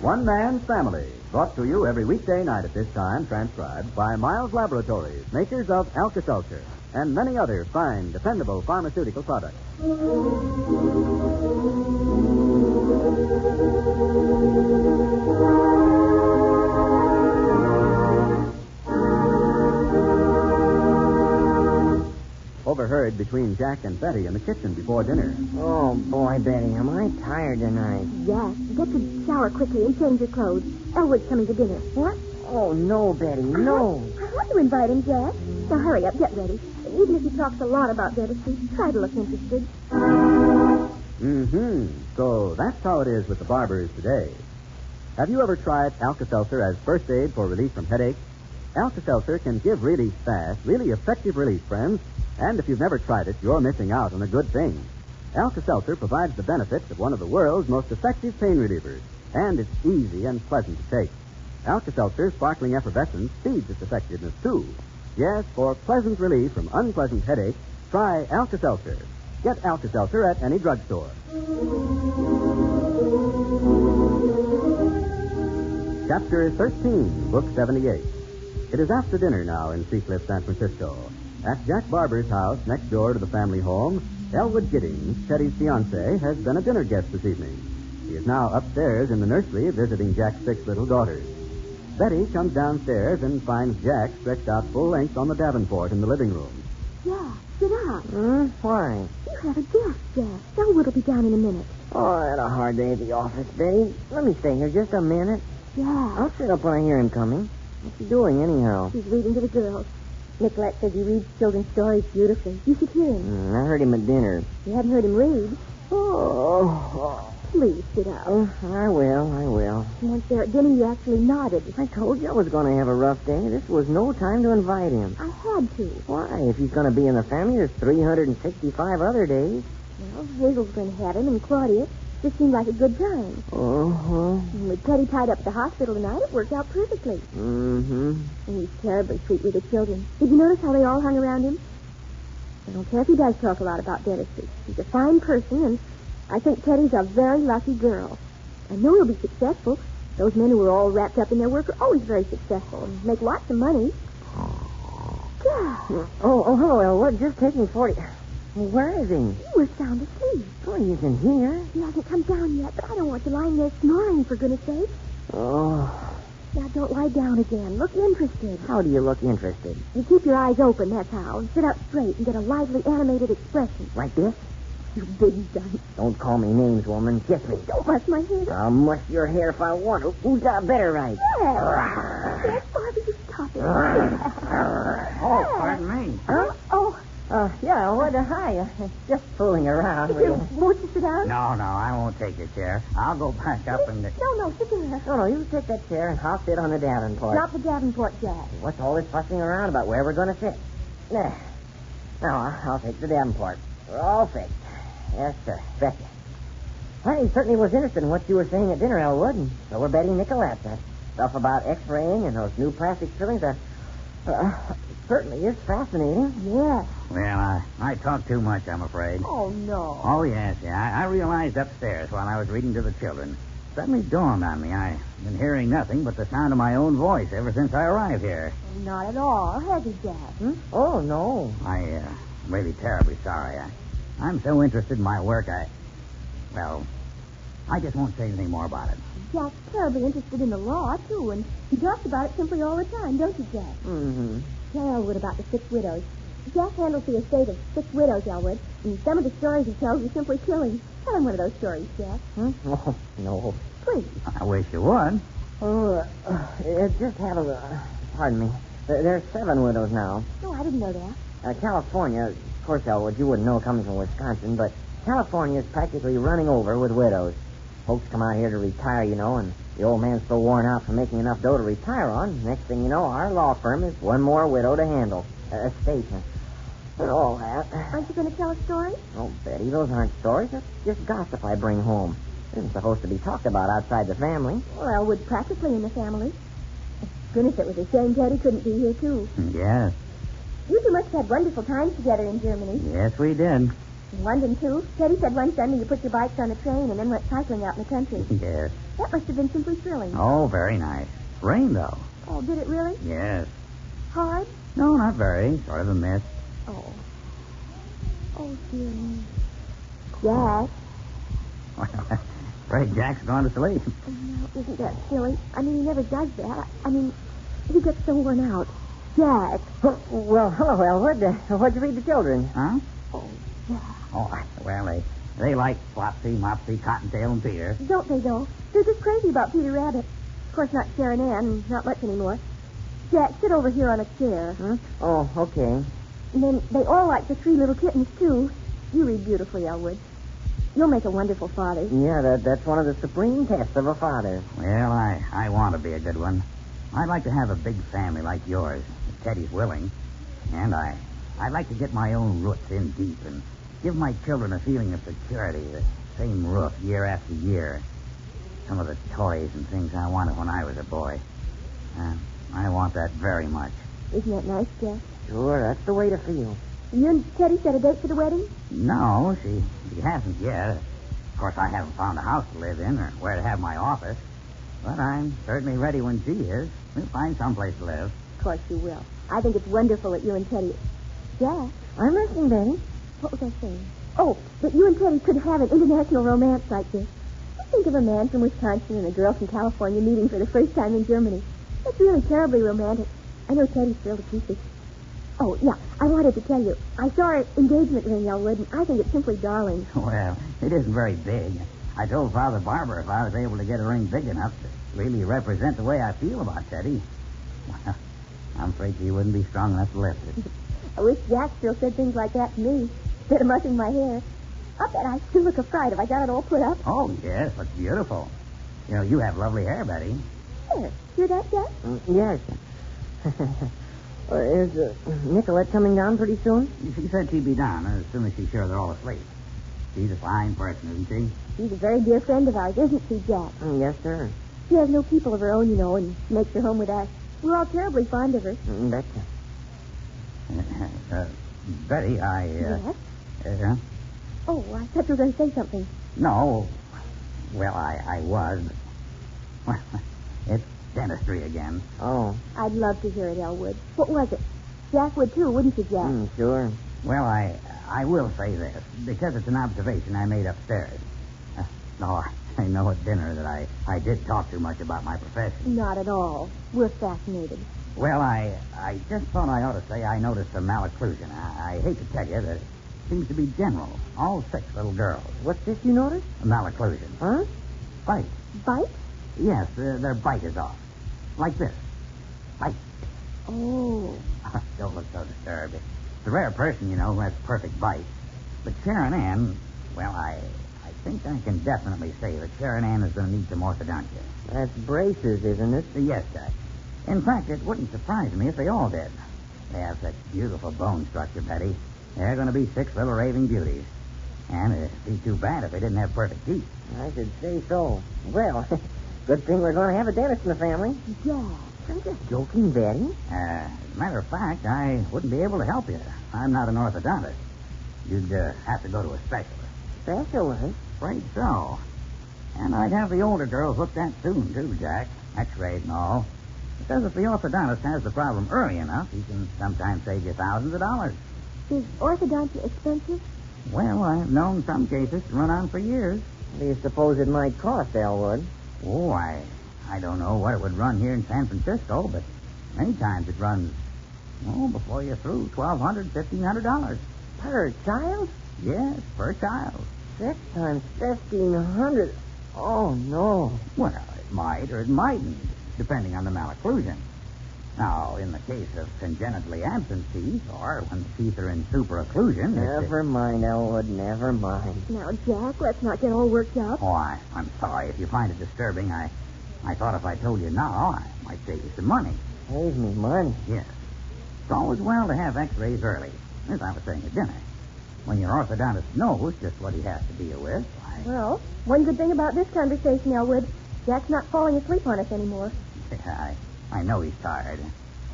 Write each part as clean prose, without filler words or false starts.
One Man's Family, brought to you every weekday night at this time, transcribed by Miles Laboratories, makers of Alka-Seltzer, and many other fine, dependable pharmaceutical products. Overheard between Jack and Betty in the kitchen before dinner. Oh, boy, Betty, am I tired tonight. Jack, get to the shower quickly and change your clothes. Elwood's coming to dinner. What? Oh, no, Betty, no. I want to invite him, Jack. Now, hurry up, get ready. Even if he talks a lot about dentistry, try to look interested. So that's how it is with the barbers today. Have you ever tried Alka-Seltzer as first aid for relief from headache? Alka-Seltzer can give really fast, really effective relief, friends. And if you've never tried it, you're missing out on a good thing. Alka-Seltzer provides the benefits of one of the world's most effective pain relievers. And it's easy and pleasant to take. Alka-Seltzer's sparkling effervescence speeds its effectiveness, too. Yes, for pleasant relief from unpleasant headache, try Alka-Seltzer. Get Alka-Seltzer at any drugstore. Chapter 13, Book 78. It is after dinner now in Seacliff, San Francisco. At Jack Barber's house, next door to the family home, Elwood Giddings, Teddy's fiancé, has been a dinner guest this evening. He is now upstairs in the nursery visiting Jack's 6 little daughters. Betty comes downstairs and finds Jack stretched out full length on the davenport in the living room. Jack, sit down. Why? You have a guest, Jack. Elwood will be down in a minute. Oh, I had a hard day at the office, Betty. Let me stay here just a minute. Yeah. I'll sit up when I hear him coming. What's he doing, anyhow? He's reading to the girls. Nicolette says he reads children's stories beautifully. You should hear him. I heard him at dinner. You hadn't heard him read? Oh. Please sit down. I will. Once there at dinner, you actually nodded. I told you I was going to have a rough day. This was no time to invite him. I had to. Why? If he's going to be in the family, there's 365 other days. Well, Hazel's going to have him, and Claudia. Just seemed like a good time. And with Teddy tied up at the hospital tonight, it worked out perfectly. And he's terribly sweet with the children. Did you notice how they all hung around him? I don't care if he does talk a lot about dentistry. He's a fine person, and I think Teddy's a very lucky girl. I know he'll be successful. Those men who are all wrapped up in their work are always very successful and make lots of money. God. Oh, hello, Elwood. Just taking 40... Where is he? You were sound asleep. Oh, he isn't here. He hasn't come down yet, but I don't want you lying there snoring, for goodness sake. Oh. Now, don't lie down again. Look interested. How do you look interested? You keep your eyes open, that's how. And sit up straight and get a lively, animated expression. Like this? You big dunce. Don't call me names, woman. Kiss me. Don't bust my head. I'll mush your hair if I want to. Who's got better right? Yes, Barbie, you stop it. Oh, pardon me. Huh? Yeah, Elwood, hi. Just fooling around. Won't you sit down? No, I won't take your chair. I'll go back up and... No, sit there. No, you take that chair and I'll sit on the davenport. Not the davenport, Jack. What's all this fussing around about where we're going to sit? Nah. No, I'll take the davenport. We're all fixed. Yes, sir. Betcha. I certainly was interested in what you were saying at dinner, Elwood, and so were Betty and Nicolette. That stuff about X-raying and those new plastic fillings, certainly is fascinating. Yes. Well, I talk too much, I'm afraid. Oh, no. Oh, yes. I realized upstairs while I was reading to the children. Suddenly dawned on me I've been hearing nothing but the sound of my own voice ever since I arrived here. Not at all. Has he, Jack? Oh, no. I'm really terribly sorry. I'm so interested in my work, I just won't say anything more about it. Jack's terribly interested in the law, too, and he talks about it simply all the time, don't you, Jack? Tell Elwood about the 6 widows. Jack handles the estate of 6 widows, Elwood, and some of the stories he tells are simply killing. Tell him one of those stories, Jack. Oh, no. Please. I wish you would. Just have a... Pardon me. There's 7 widows now. Oh, I didn't know that. California, of course, Elwood, you wouldn't know coming from Wisconsin, but California is practically running over with widows. Folks come out here to retire, and the old man's so worn out from making enough dough to retire on. Next thing you know, our law firm is one more widow to handle. Estate and all that. Aren't you going to tell a story? Oh, Betty, those aren't stories. That's just gossip I bring home. It isn't supposed to be talked about outside the family. Well, Elwood practically in the family. Goodness, it was a shame Teddy couldn't be here, too. Yes. You two must have had wonderful times together in Germany. Yes, we did. In London, too. Teddy said one Sunday you put your bikes on a train and then went cycling out in the country. Yes. That must have been simply thrilling. Oh, very nice. Rain, though. Oh, did it really? Yes. Hard? No, not very. Sort of a mist. Oh. Oh, dear me. Jack. Well, afraid Jack's gone to sleep. Oh, no, isn't that silly? I mean, he never does that. I mean, he gets so worn out. Jack. Well, hello, Elwood. What'd you read the children? Huh? Oh, Jack. Oh, well, they like Flopsy, Mopsy, Cottontail, and Peter. Don't they, though? They're just crazy about Peter Rabbit. Of course, not Sharon Ann, not much anymore. Jack, sit over here on a chair. Huh? Oh, okay. And then they all like the three little kittens, too. You read beautifully, Elwood. You'll make a wonderful father. Yeah, that's one of the supreme tests of a father. Well, I want to be a good one. I'd like to have a big family like yours, if Teddy's willing. And I'd like to get my own roots in deep and give my children a feeling of security, the same roof year after year. Some of the toys and things I wanted when I was a boy. I want that very much. Isn't that nice, Jack? Sure, that's the way to feel. You and Teddy set a date for the wedding? No, she hasn't yet. Of course, I haven't found a house to live in or where to have my office. But I'm certainly ready when she is. We'll find someplace to live. Of course you will. I think it's wonderful that you and Teddy... Jack? I'm listening, Betty. What was I saying? Oh, that you and Teddy could have an international romance like this. Just think of a man from Wisconsin and a girl from California meeting for the first time in Germany. That's really terribly romantic. I know Teddy's thrilled to pieces. Oh, yeah, I wanted to tell you. I saw her engagement ring, Elwood, and I think it's simply darling. Well, it isn't very big. I told Father Barber if I was able to get a ring big enough to really represent the way I feel about Teddy, well, I'm afraid she wouldn't be strong enough to lift it. I wish Jack still said things like that to me instead of mussing my hair. I'll bet I still look a fright if I got it all put up. Oh, yes, looks beautiful. You know, you have lovely hair, Betty. Here, hear that, Jack? Yes. Is Nicolette coming down pretty soon? She said she'd be down as soon as she's sure they're all asleep. She's a fine person, isn't she? She's a very dear friend of ours, isn't she, Jack? Yes, sir. She has no people of her own, you know, and makes her home with us. We're all terribly fond of her. Betcha. Betty, Yes? Oh, I thought you were going to say something. No. Well, I was. Well, it's dentistry again. Oh. I'd love to hear it, Elwood. What was it? Jack would, too, wouldn't you, Jack? Sure. Well, I will say this, because it's an observation I made upstairs. I know at dinner that I did talk too much about my profession. Not at all. We're fascinated. Well, I just thought I ought to say I noticed a malocclusion. I hate to tell you that it seems to be general. All 6 little girls. What's this you noticed? A malocclusion. Huh? Bite. Bite? Yes, their bite is off. Like this. Bite. Oh. Don't look so disturbed. It's a rare person, you know, who has a perfect bite. But Sharon Ann, well, I think I can definitely say that Sharon Ann is going to need some orthodontia. That's braces, isn't it? Yes, Jack. In fact, it wouldn't surprise me if they all did. They have such beautiful bone structure, Betty. They're going to be 6 little raving beauties. And it'd be too bad if they didn't have perfect teeth. I should say so. Well, good thing we're going to have a dentist in the family. Jack. I'm just joking, Betty. As a matter of fact, I wouldn't be able to help you. I'm not an orthodontist. You'd have to go to a specialist. Specialist? Afraid so. And I'd have the older girls looked at soon, too, Jack. X-rays and all. Because if the orthodontist has the problem early enough, he can sometimes save you thousands of dollars. Is orthodontia expensive? Well, I've known some cases to run on for years. What do you suppose it might cost, Elwood? Oh, I don't know what it would run here in San Francisco, but many times it runs, before you're through, $1,200, $1,500. Per child? Yes, per child. 6 times 1,500. Oh, no. Well, it might or it mightn't, depending on the malocclusion. Now, in the case of congenitally absent teeth, or when the teeth are in superocclusion... Never mind, Elwood, never mind. Now, Jack, let's not get all worked up. Oh, I'm sorry. If you find it disturbing, I thought if I told you now, I might save you some money. Save me money? Yes. It's always well to have x-rays early, as I was saying at dinner. When your orthodontist knows just what he has to deal with, Well, one good thing about this conversation, Elwood, Jack's not falling asleep on us anymore. I know he's tired.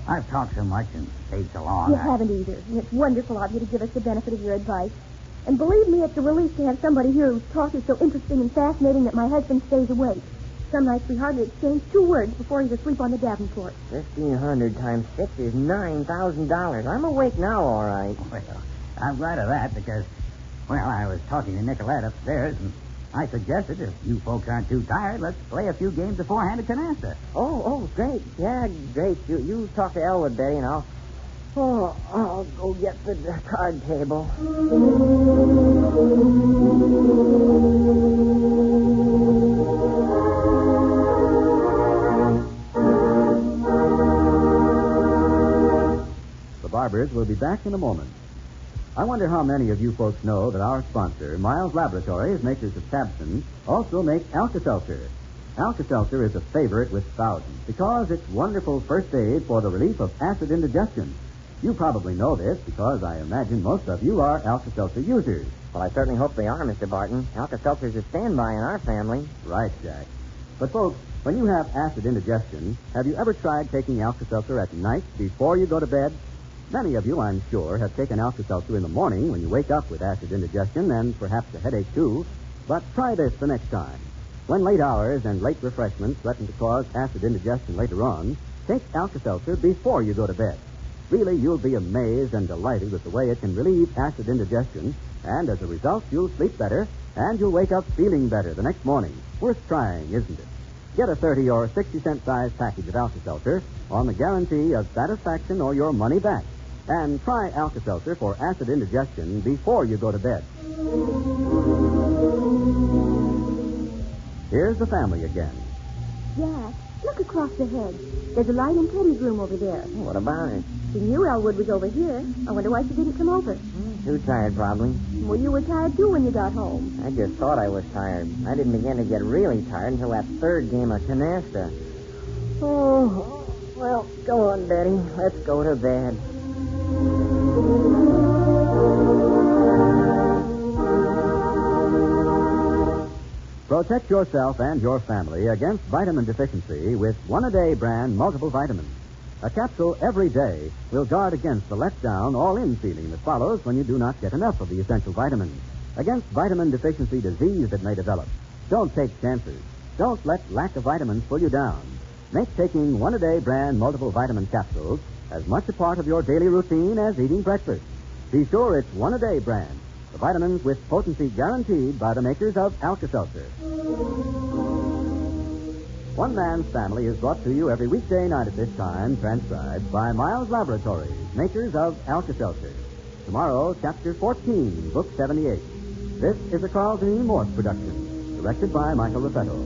I've talked so much and stayed so long. You haven't either, and it's wonderful of you to give us the benefit of your advice. And believe me, it's a relief to have somebody here whose talk is so interesting and fascinating that my husband stays awake. Some nights we hardly exchange 2 words before he's asleep on the Davenport. 1,500 times 6 is $9,000. I'm awake now, all right. Well, I'm glad of that because, well, I was talking to Nicolette upstairs, and I suggested if you folks aren't too tired, let's play a few games beforehand at canasta. Oh, great. Yeah, great. You talk to Elwood, Betty, and I'll go get the card table. The Barbers will be back in a moment. I wonder how many of you folks know that our sponsor, Miles Laboratories, makers of Tabson, also make Alka-Seltzer. Alka-Seltzer is a favorite with thousands because it's wonderful first aid for the relief of acid indigestion. You probably know this because I imagine most of you are Alka-Seltzer users. Well, I certainly hope they are, Mr. Barton. Alka-Seltzer's a standby in our family. Right, Jack. But, folks, when you have acid indigestion, have you ever tried taking Alka-Seltzer at night before you go to bed? Many of you, I'm sure, have taken Alka-Seltzer in the morning when you wake up with acid indigestion and perhaps a headache, too. But try this the next time. When late hours and late refreshments threaten to cause acid indigestion later on, take Alka-Seltzer before you go to bed. Really, you'll be amazed and delighted with the way it can relieve acid indigestion, and as a result, you'll sleep better, and you'll wake up feeling better the next morning. Worth trying, isn't it? Get a 30 or 60-cent size package of Alka-Seltzer on the guarantee of satisfaction or your money back. And try Alka-Seltzer for acid indigestion before you go to bed. Here's the family again. Jack, look across the hedge. There's a light in Teddy's room over there. What about it? She knew Elwood was over here. I wonder why she didn't come over. Too tired, probably. Well, you were tired, too, when you got home. I just thought I was tired. I didn't begin to get really tired until that third game of canasta. Oh, well, go on, Betty. Let's go to bed. Protect yourself and your family against vitamin deficiency with one-a-day brand multiple vitamins. A capsule every day will guard against the letdown, all-in feeling that follows when you do not get enough of the essential vitamins. Against vitamin deficiency disease that may develop. Don't take chances. Don't let lack of vitamins pull you down. Make taking one-a-day brand multiple vitamin capsules as much a part of your daily routine as eating breakfast. Be sure it's one-a-day brand. The vitamins with potency guaranteed by the makers of Alka-Seltzer. One Man's Family is brought to you every weekday night at this time, transcribed by Miles Laboratories, makers of Alka-Seltzer. Tomorrow, Chapter 14, Book 78. This is a Carlton E. Morse production, directed by Michael Raffetto.